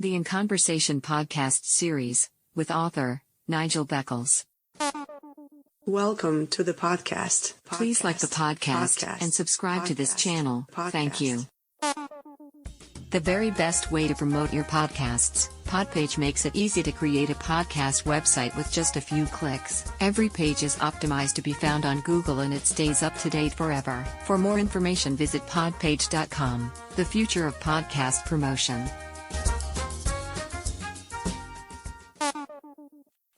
The In Conversation podcast series, with author Nigel Beckles. Welcome to the podcast. Please like the podcast and subscribe to this channel. Thank you. The very best way to promote your podcasts, Podpage makes it easy to create a podcast website with just a few clicks. Every page is optimized to be found on Google and it stays up to date forever. For more information, visit podpage.com. The future of podcast promotion.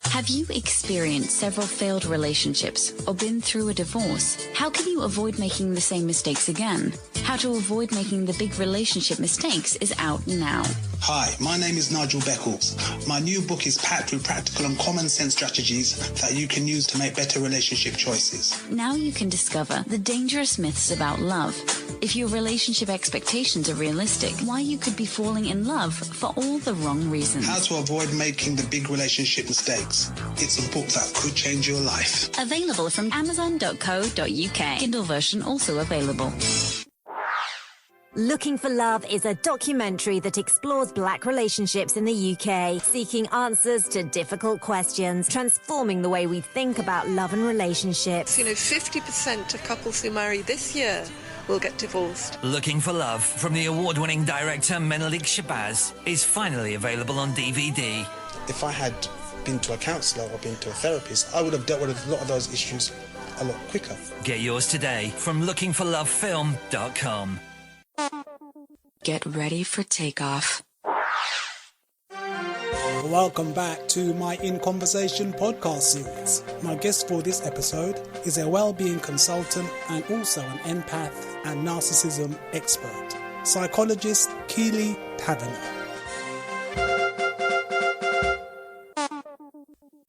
Have you experienced several failed relationships or been through a divorce? How can you avoid making the same mistakes again? How to avoid making the big relationship mistakes is out now. Hi, my name is Nigel Beckles. My new book is packed with practical and common sense strategies that you can use to make better relationship choices. Now you can discover the dangerous myths about love. If your relationship expectations are realistic, why you could be falling in love for all the wrong reasons. How to avoid making the big relationship mistakes. It's a book that could change your life. Available from amazon.co.uk. Kindle version also available. Looking for Love is a documentary that explores Black relationships in the UK, seeking answers to difficult questions, transforming the way we think about love and relationships. 50% of couples who marry this year will get divorced. Looking for Love from the award-winning director Menelik Shabazz is finally available on DVD. If I had been to a counsellor or been to a therapist, I would have dealt with a lot of those issues a lot quicker. Get yours today from lookingforlovefilm.com. Get ready for takeoff. Welcome back to my In Conversation podcast series. My guest for this episode is a well-being consultant and also an empath and narcissism expert, psychologist Keeley Taverner.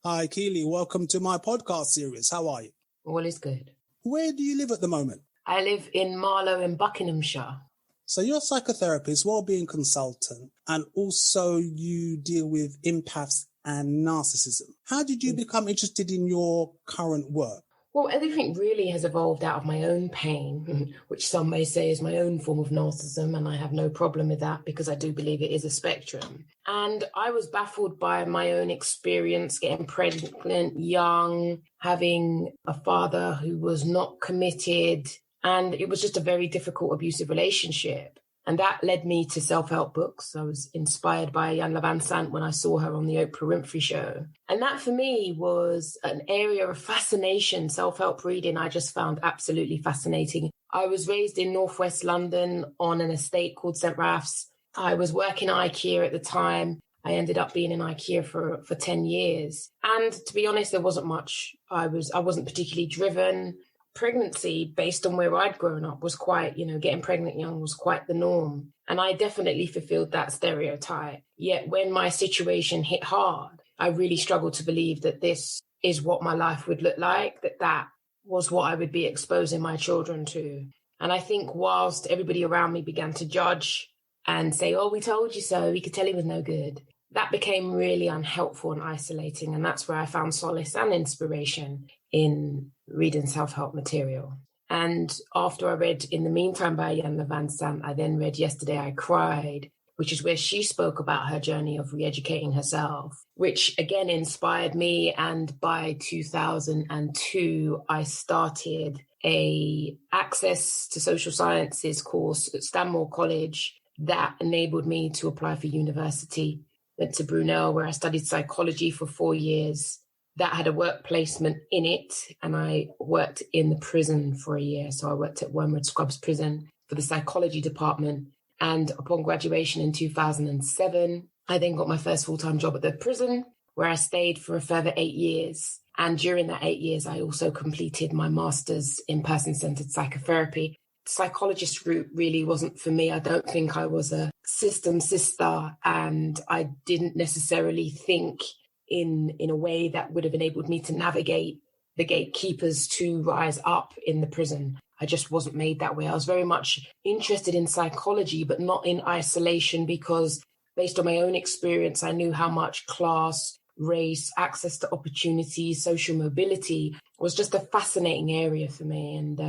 Hi Keeley, welcome to my podcast series. How are you? All is good. Where do you live at the moment? I live in Marlow in Buckinghamshire. So you're a psychotherapist, well-being consultant, and also you deal with empaths and narcissism. How did you become interested in your current work? Well, everything really has evolved out of my own pain, which some may say is my own form of narcissism, and I have no problem with that because I do believe it is a spectrum. And I was baffled by my own experience getting pregnant young, having a father who was not committed, and it was just a very difficult, abusive relationship. And that led me to self-help books. I was inspired by Iyanla Vanzant when I saw her on the Oprah Winfrey Show. And that for me was an area of fascination. Self-help reading I just found absolutely fascinating. I was raised in northwest London on an estate called St. Ralph's. I was working at IKEA at the time. I ended up being in IKEA for 10 years. And to be honest, there wasn't much. I wasn't particularly driven. Pregnancy, based on where I'd grown up, was quite, getting pregnant young was quite the norm. And I definitely fulfilled that stereotype. Yet when my situation hit hard, I really struggled to believe that this is what my life would look like, that was what I would be exposing my children to. And I think whilst everybody around me began to judge and say, oh, we told you so, we could tell he was no good, that became really unhelpful and isolating. And that's where I found solace and inspiration in reading self-help material. And after I read In the Meantime by Iyanla Vanzant, I then read Yesterday I Cried, which is where she spoke about her journey of re-educating herself, which again inspired me. And by 2002, I started a access to social sciences course at Stanmore College that enabled me to apply for university. Went to Brunel, where I studied psychology for 4 years. That had a work placement in it, and I worked in the prison for a year. So I worked at Wormwood Scrubs Prison for the psychology department. And upon graduation in 2007, I then got my first full-time job at the prison, where I stayed for a further 8 years. And during that 8 years, I also completed my master's in person-centered psychotherapy. The psychologist route really wasn't for me. I don't think I was a system sister, and I didn't necessarily think in a way that would have enabled me to navigate the gatekeepers to rise up in the prison. I just wasn't made that way. I was very much interested in psychology, but not in isolation, because based on my own experience, I knew how much class, race, access to opportunities, social mobility was just a fascinating area for me. And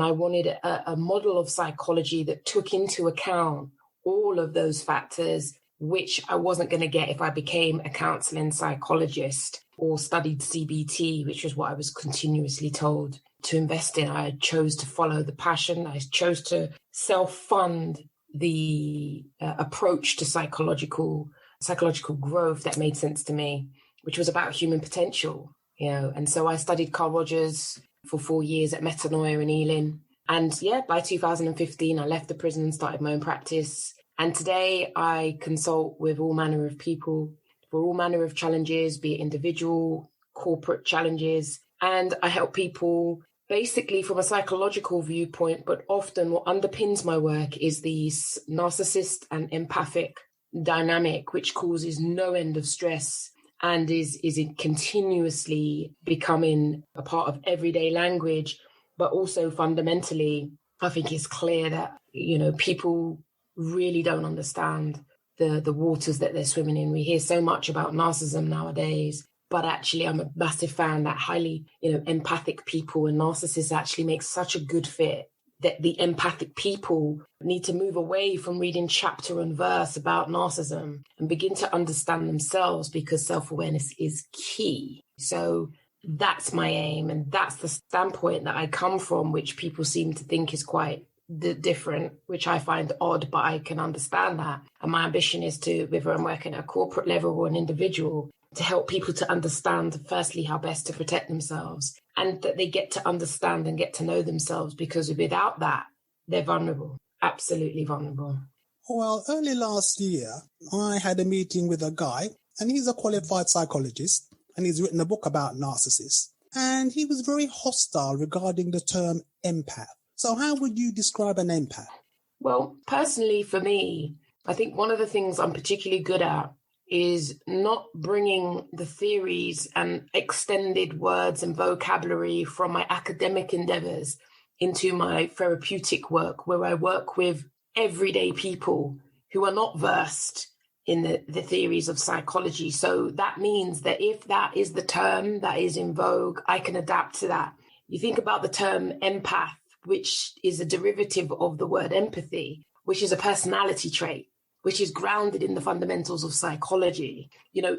I wanted a model of psychology that took into account all of those factors which I wasn't going to get if I became a counseling psychologist or studied CBT, which was what I was continuously told to invest in. I chose to follow the passion. I chose to self-fund the approach to psychological growth that made sense to me, which was about human potential, And so I studied Carl Rogers for 4 years at Metanoia in Ealing. And by 2015, I left the prison and started my own practice. And today I consult with all manner of people for all manner of challenges, be it individual, corporate challenges. And I help people basically from a psychological viewpoint, but often what underpins my work is the narcissist and empathic dynamic, which causes no end of stress and is continuously becoming a part of everyday language. But also fundamentally, I think it's clear that, people really don't understand the waters that they're swimming in. We hear so much about narcissism nowadays, but actually I'm a massive fan that highly, empathic people and narcissists actually make such a good fit that the empathic people need to move away from reading chapter and verse about narcissism and begin to understand themselves, because self-awareness is key. So that's my aim, and that's the standpoint that I come from, which people seem to think is quite different, which I find odd, but I can understand that. And my ambition is to, whether I'm working at a corporate level or an individual, to help people to understand, firstly, how best to protect themselves, and that they get to understand and get to know themselves, because without that, they're vulnerable, absolutely vulnerable. Well, early last year, I had a meeting with a guy, and he's a qualified psychologist, and he's written a book about narcissists. And he was very hostile regarding the term empath. So how would you describe an empath? Well, personally, for me, I think one of the things I'm particularly good at is not bringing the theories and extended words and vocabulary from my academic endeavors into my therapeutic work, where I work with everyday people who are not versed in the theories of psychology. So that means that if that is the term that is in vogue, I can adapt to that. You think about the term empath, which is a derivative of the word empathy, which is a personality trait, which is grounded in the fundamentals of psychology.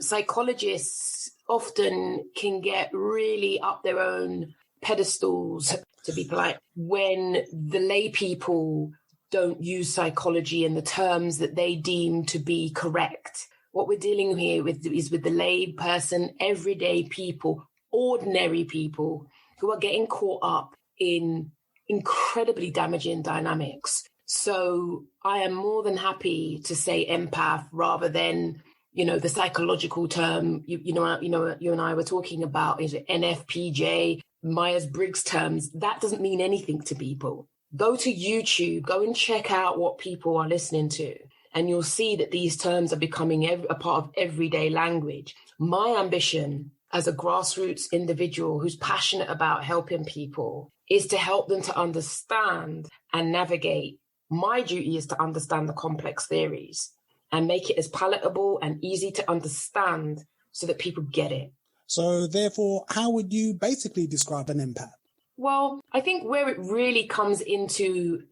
Psychologists often can get really up their own pedestals, to be polite, when the lay people don't use psychology in the terms that they deem to be correct. What we're dealing here with is with the lay person, everyday people, ordinary people who are getting caught up in incredibly damaging dynamics. So I am more than happy to say empath rather than, the psychological term, you and I were talking about, is it NFPJ, Myers-Briggs terms. That doesn't mean anything to people. Go to YouTube, go and check out what people are listening to, and you'll see that these terms are becoming a part of everyday language. My ambition as a grassroots individual who's passionate about helping people is to help them to understand and navigate. My duty is to understand the complex theories and make it as palatable and easy to understand so that people get it. So therefore, how would you basically describe an empath? Well, I think where it really comes into,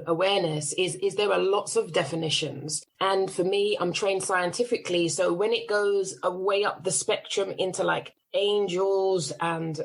awareness is there are lots of definitions. And for me, I'm trained scientifically. So when it goes way up the spectrum into like angels and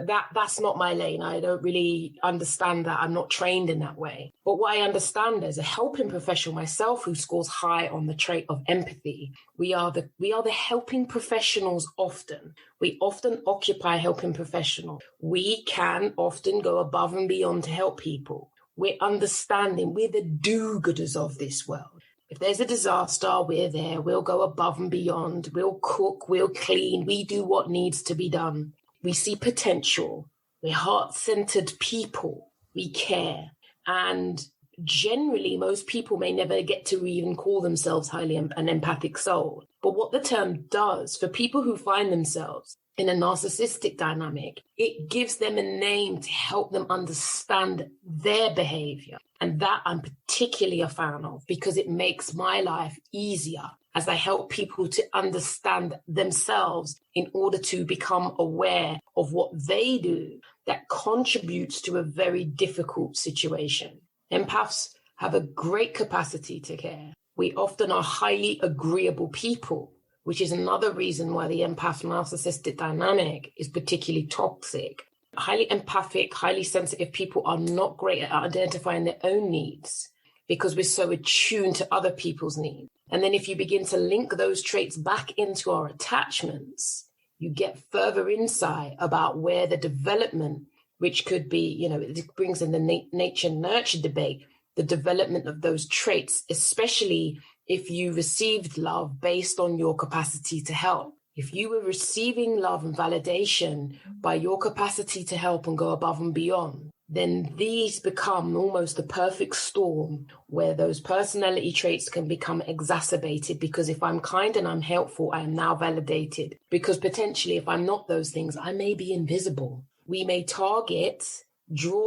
that's not my lane. I don't really understand that. I'm not trained in that way. But what I understand as a helping professional myself who scores high on the trait of empathy, we are the helping professionals often. We often occupy helping professional. We can often go above and beyond to help people. We're understanding. We're the do-gooders of this world. If there's a disaster, we're there. We'll go above and beyond. We'll cook, we'll clean. We do what needs to be done. We see potential. We're heart-centered people. We care. And generally, most people may never get to even call themselves highly an empathic soul. But what the term does for people who find themselves in a narcissistic dynamic, it gives them a name to help them understand their behavior. And that I'm particularly a fan of because it makes my life easier as I help people to understand themselves in order to become aware of what they do that contributes to a very difficult situation. Empaths have a great capacity to care. we often are highly agreeable people, which is another reason why the empath narcissistic dynamic is particularly toxic. Highly empathic, highly sensitive people are not great at identifying their own needs because we're so attuned to other people's needs. And then if you begin to link those traits back into our attachments, you get further insight about where the development, which could be, it brings in the nature-nurture debate, the development of those traits, especially if you received love based on your capacity to help. If you were receiving love and validation by your capacity to help and go above and beyond, then these become almost the perfect storm where those personality traits can become exacerbated, because if I'm kind and I'm helpful, I am now validated. Because potentially if I'm not those things, I may be invisible. We may draw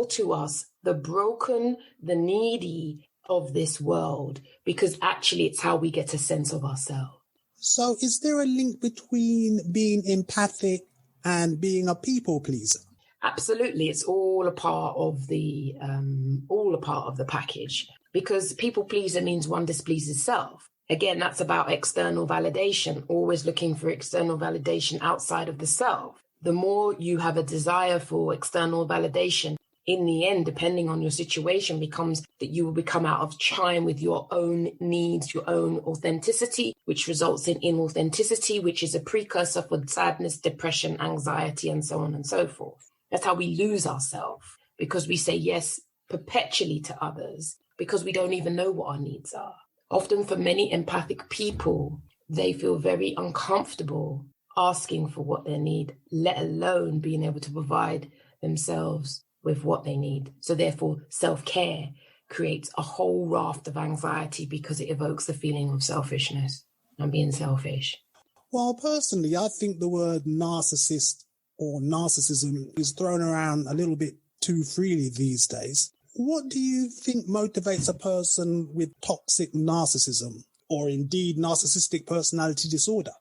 to us the broken, the needy of this world, because actually it's how we get a sense of ourselves. So is there a link between being empathic and being a people pleaser? Absolutely. It's all a part of the package, because people pleaser means one displeases self. Again, that's about external validation, always looking for external validation outside of the self. The more you have a desire for external validation, in the end, depending on your situation, becomes that you will become out of chime with your own needs, your own authenticity, which results in inauthenticity, which is a precursor for sadness, depression, anxiety, and so on and so forth. That's how we lose ourselves, because we say yes perpetually to others because we don't even know what our needs are. Often for many empathic people, they feel very uncomfortable asking for what they need, let alone being able to provide themselves with what they need. So therefore, self-care creates a whole raft of anxiety because it evokes the feeling of selfishness and being selfish. Well, personally, I think the word narcissist or narcissism is thrown around a little bit too freely these days. What do you think motivates a person with toxic narcissism, or indeed narcissistic personality disorder?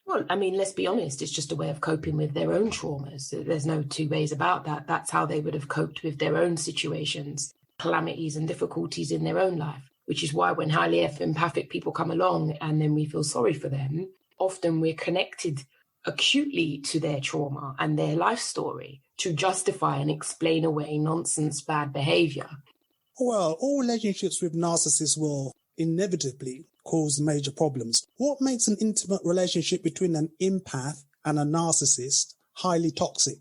Well, I mean, let's be honest, it's just a way of coping with their own traumas. There's no two ways about that. That's how they would have coped with their own situations, calamities and difficulties in their own life, which is why when highly empathic people come along and then we feel sorry for them, often we're connected acutely to their trauma and their life story to justify and explain away nonsense, bad behavior. Well, all relationships with narcissists will inevitably cause major problems. What makes an intimate relationship between an empath and a narcissist highly toxic?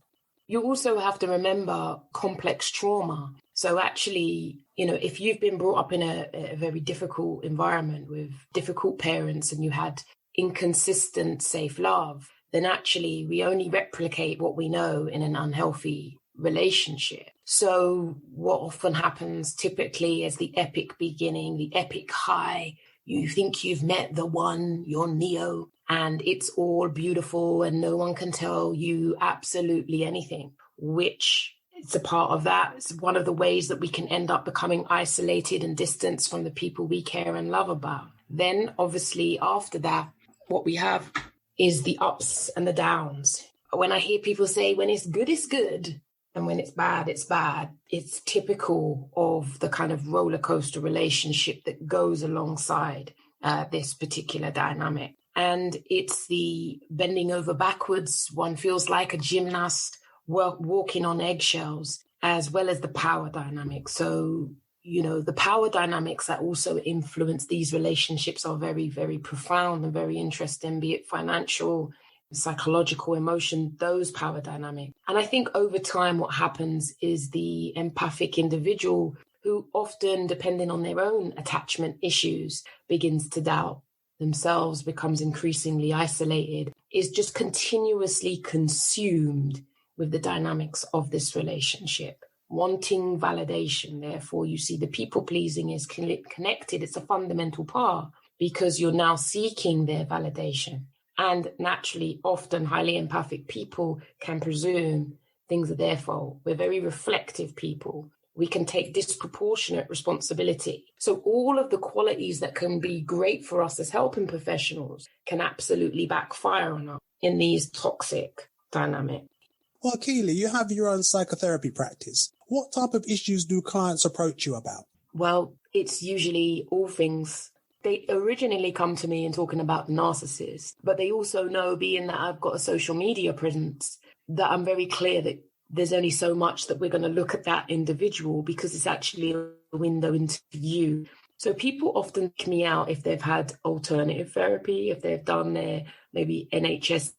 You also have to remember complex trauma. So actually, if you've been brought up in a very difficult environment with difficult parents and you had inconsistent, safe love, then actually we only replicate what we know in an unhealthy relationship. So what often happens typically is the epic beginning, the epic high. You think you've met the one, you're Neo, and it's all beautiful and no one can tell you absolutely anything, which it's a part of that. It's one of the ways that we can end up becoming isolated and distanced from the people we care and love about. Then obviously after that, what we have is the ups and the downs. When I hear people say when it's good, and when it's bad, it's typical of the kind of roller coaster relationship that goes alongside this particular dynamic. And it's the bending over backwards. One feels like a gymnast walking on eggshells, as well as the power dynamic. So, the power dynamics that also influence these relationships are very, very profound and very interesting, be it financial, psychological, emotion, those power dynamics. And I think over time what happens is the empathic individual, who often, depending on their own attachment issues, begins to doubt themselves, becomes increasingly isolated, is just continuously consumed with the dynamics of this relationship, wanting validation. Therefore, you see the people pleasing is connected. It's a fundamental part because you're now seeking their validation. And naturally, often highly empathic people can presume things are their fault. We're very reflective people. We can take disproportionate responsibility. So all of the qualities that can be great for us as helping professionals can absolutely backfire on us in these toxic dynamics. Well, Keeley, you have your own psychotherapy practice. What type of issues do clients approach you about? Well, it's usually all things they originally come to me and talking about narcissists, but they also know, being that I've got a social media presence, that I'm very clear that there's only so much that we're going to look at that individual, because it's actually a window into you. So people often kick me out if they've had alternative therapy, if they've done their maybe NHS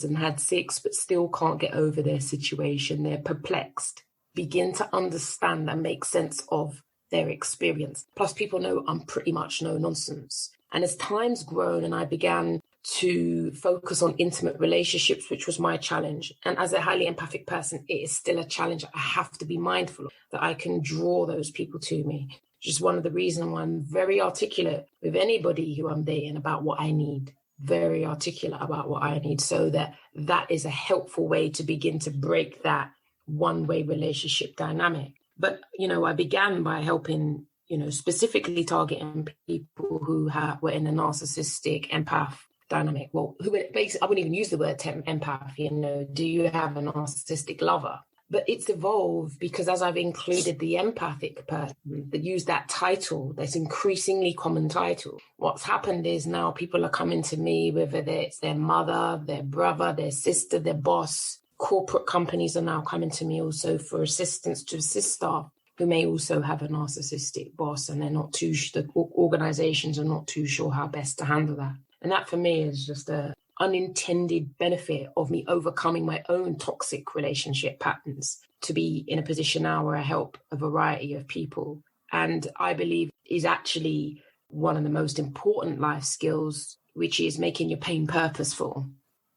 and had 6, but still can't get over their situation. They're perplexed. Begin to understand and make sense of their experience. Plus, people know I'm pretty much no nonsense. And as time's grown and I began to focus on intimate relationships, which was my challenge, and as a highly empathic person, it is still a challenge I have to be mindful of, that I can draw those people to me. Which is one of the reasons why I'm very articulate with anybody who I'm dating about what I need. Very articulate about what I need, so that is a helpful way to begin to break that one-way relationship dynamic. But, I began by helping, specifically targeting people who were in a narcissistic empath dynamic. Well, who basically, I wouldn't even use the word empath, do you have a narcissistic lover? But it's evolved because as I've included the empathic person that use that title, that's increasingly common title, what's happened is now people are coming to me, whether it's their mother, their brother, their sister, their boss. Corporate companies are now coming to me also for assistance to assist staff who may also have a narcissistic boss, and they're not too, the organizations are not too sure how best to handle that. And that for me is just a unintended benefit of me overcoming my own toxic relationship patterns to be in a position now where I help a variety of people. And I believe is actually one of the most important life skills, which is making your pain purposeful.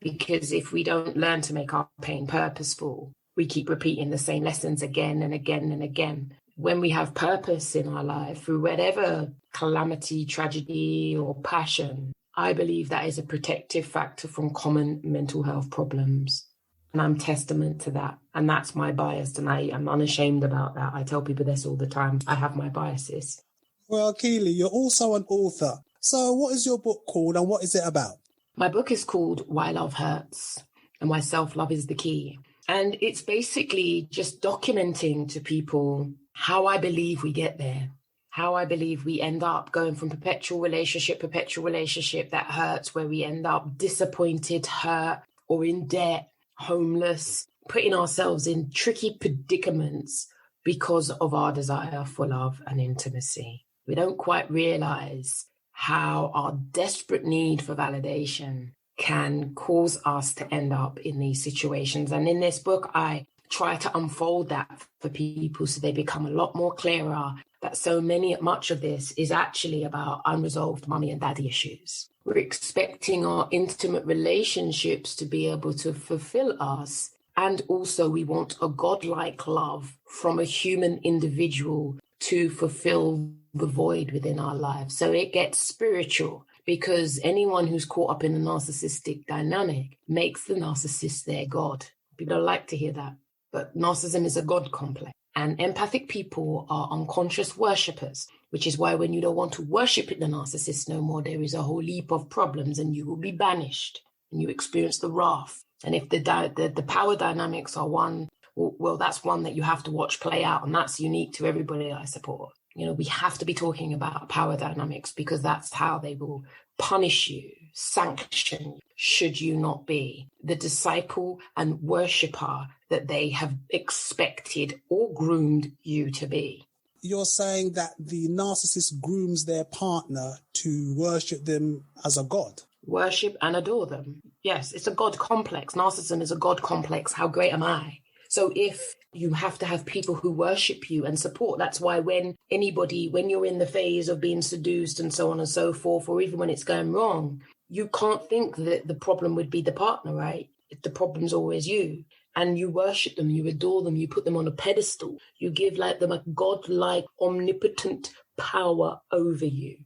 Because if we don't learn to make our pain purposeful, we keep repeating the same lessons again and again and again. When we have purpose in our life, through whatever calamity, tragedy, or passion, I believe that is a protective factor from common mental health problems. And I'm testament to that. And that's my bias. And I am unashamed about that. I tell people this all the time. I have my biases. Well, Keeley, you're also an author. So what is your book called and what is it about? My book is called Why Love Hurts and Why Self-Love is the Key. And it's basically just documenting to people how I believe we get there. How I believe we end up going from perpetual relationship that hurts, where we end up disappointed, hurt, or in debt, homeless, putting ourselves in tricky predicaments because of our desire for love and intimacy. We don't quite realize how our desperate need for validation can cause us to end up in these situations. And in this book, I try to unfold that for people so they become a lot more clearer that much of this is actually about unresolved mommy and daddy issues. We're expecting our intimate relationships to be able to fulfill us. And also we want a godlike love from a human individual to fulfill the void within our lives. So it gets spiritual, because anyone who's caught up in a narcissistic dynamic makes the narcissist their God. People don't like to hear that, but narcissism is a God complex. And empathic people are unconscious worshippers, which is why when you don't want to worship the narcissist no more, there is a whole heap of problems and you will be banished and you experience the wrath. And if the power dynamics are one, well, that's one that you have to watch play out. And that's unique to everybody I support. We have to be talking about power dynamics, because that's how they will punish you, sanction you, should you not be the disciple and worshipper that they have expected or groomed you to be. You're saying that the narcissist grooms their partner to worship them as a god? Worship and adore them. Yes, it's a God complex. Narcissism is a God complex. How great am I? So if you have to have people who worship you and support, that's why when you're in the phase of being seduced and so on and so forth, or even when it's going wrong, you can't think that the problem would be the partner, right? The problem's always you. And you worship them, you adore them, you put them on a pedestal. You give them a godlike, omnipotent power over you.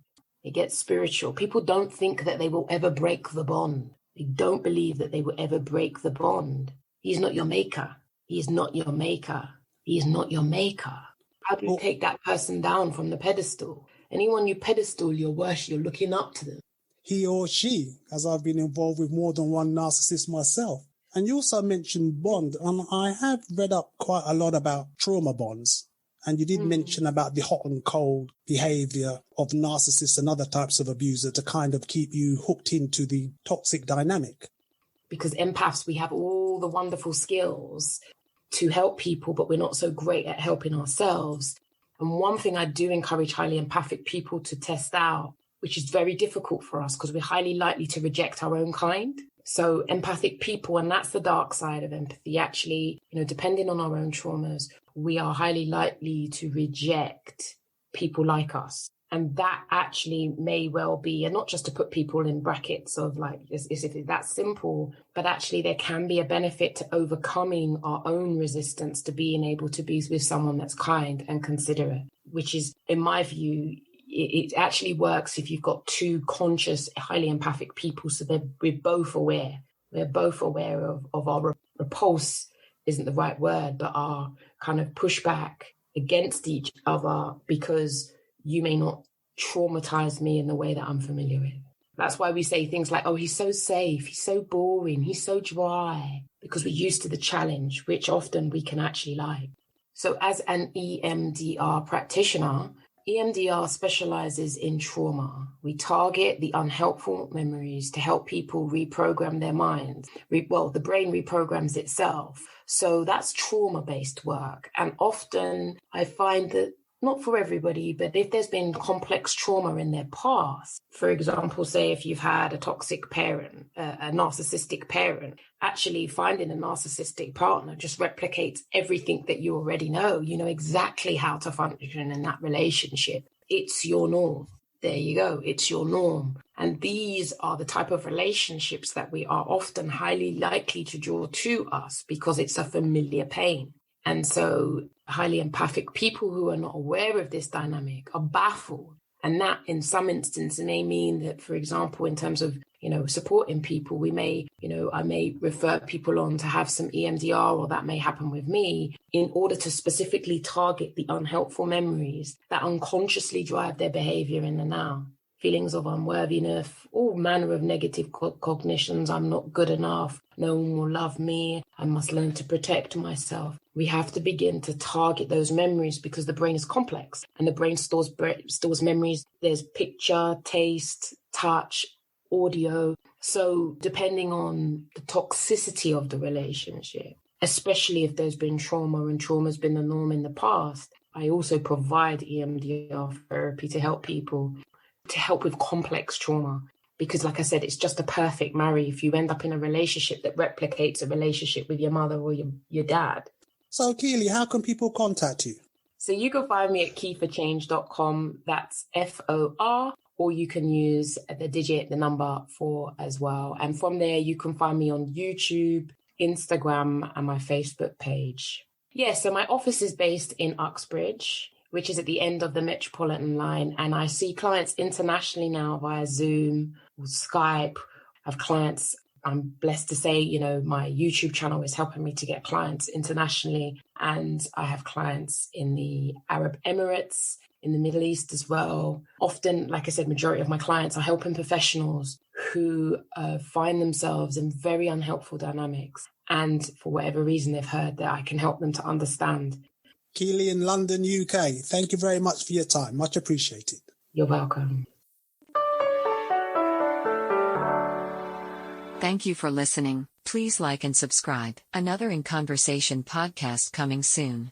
It gets spiritual. People don't think that they will ever break the bond. They don't believe that they will ever break the bond. He's not your maker. He is not your maker. He is not your maker. How do you take that person down from the pedestal? Anyone you pedestal, you're looking up to them. He or she, as I've been involved with more than one narcissist myself. And you also mentioned bond, and I have read up quite a lot about trauma bonds. And you did mention about the hot and cold behavior of narcissists and other types of abuser to kind of keep you hooked into the toxic dynamic. Because empaths, we have all the wonderful skills to help people, but we're not so great at helping ourselves. And one thing I do encourage highly empathic people to test out, which is very difficult for us because we're highly likely to reject our own kind. So empathic people, and that's the dark side of empathy, actually, depending on our own traumas, we are highly likely to reject people like us. And that actually may well be, and not just to put people in brackets of like, as if it's that simple, but actually there can be a benefit to overcoming our own resistance to being able to be with someone that's kind and considerate, which is, in my view, it actually works if you've got two conscious, highly empathic people. So we're both aware. We're both aware of our repulse, isn't the right word, but our kind of pushback against each other because you may not traumatize me in the way that I'm familiar with. That's why we say things like, oh, he's so safe, he's so boring, he's so dry, because we're used to the challenge, which often we can actually like. So as an EMDR practitioner, EMDR specializes in trauma. We target the unhelpful memories to help people reprogram their minds. The brain reprograms itself. So that's trauma-based work. And often I find that, not for everybody, but if there's been complex trauma in their past, for example, say if you've had a toxic parent, a narcissistic parent, actually finding a narcissistic partner just replicates everything that you already know. You know exactly how to function in that relationship. It's your norm. There you go. It's your norm. And these are the type of relationships that we are often highly likely to draw to us because it's a familiar pain. And so highly empathic people who are not aware of this dynamic are baffled. And that in some instances may mean that, for example, in terms of, supporting people, we may, I may refer people on to have some EMDR, or that may happen with me, in order to specifically target the unhelpful memories that unconsciously drive their behavior in the now. Feelings of unworthiness, all manner of negative cognitions. I'm not good enough. No one will love me. I must learn to protect myself. We have to begin to target those memories because the brain is complex and the brain stores memories. There's picture, taste, touch, audio. So depending on the toxicity of the relationship, especially if there's been trauma and trauma's been the norm in the past, I also provide EMDR therapy to help people to help with complex trauma. Because like I said, it's just a perfect marry if you end up in a relationship that replicates a relationship with your mother or your dad. So Keeley, how can people contact you? So you can find me at keyforchange.com. That's FOR, or you can use the number 4 as well. And from there, you can find me on YouTube, Instagram, and my Facebook page. Yeah, so my office is based in Uxbridge, which is at the end of the Metropolitan line. And I see clients internationally now via Zoom or Skype. I have clients, I'm blessed to say, my YouTube channel is helping me to get clients internationally. And I have clients in the Arab Emirates, in the Middle East as well. Often, like I said, majority of my clients are helping professionals who find themselves in very unhelpful dynamics. And for whatever reason, they've heard that I can help them to understand. Keeley in London, UK, thank you very much for your time. Much appreciated. You're welcome. Thank you for listening. Please like and subscribe. Another In Conversation podcast coming soon.